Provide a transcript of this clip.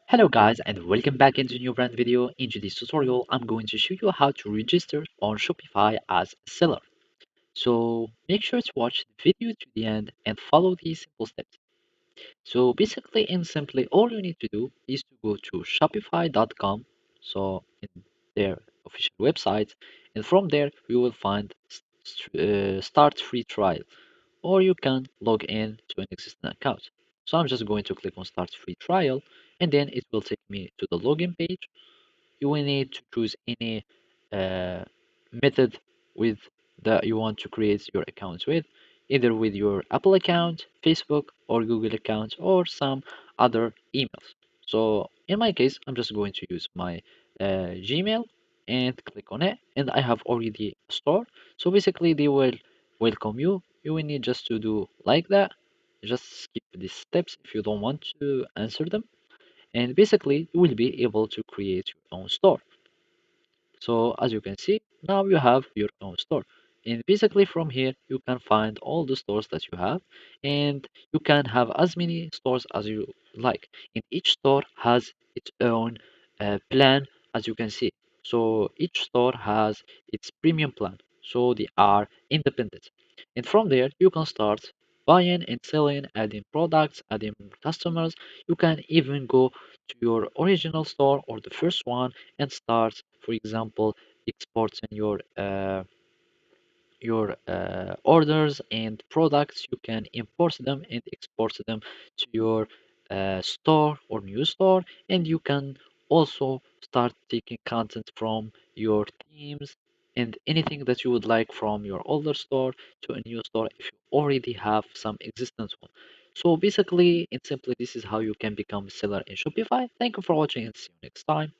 Hello guys and welcome back into a new brand video. In this tutorial, I'm going to show you how to register on Shopify as a seller. So make sure to watch the video to the end and follow these simple steps. So basically and simply, all you need to do is to go to shopify.com, so in their official website, and from there you will find start free trial, or you can log in to an existing account. So I'm just going to click on start free trial, and then it will take me to the login page. You will need to choose any uh, method with that you want to create your accounts with, either with your Apple account, Facebook, or Google account, or some other emails. So in my case, I'm just going to use my Gmail and click on it, and I have already a store. So basically, they will welcome you. You will need just to do like that. Just skip these steps if you don't want to answer them, and basically you will be able to create your own store. So as you can see, now you have your own store, and basically from here you can find all the stores that you have, and you can have as many stores as you like, and each store has its own plan, as you can see. So each store has its premium plan, so they are independent, and from there you can start buying and selling, adding products, adding customers. You can even go to your original store or the first one and start, for example, exporting your orders and products. You can import them and export them to your store or new store, and you can also start taking content from your teams and anything that you would like from your older store to a new store if you already have some existence one. So basically and simply, this is how you can become a seller in Shopify. Thank you for watching and see you next time.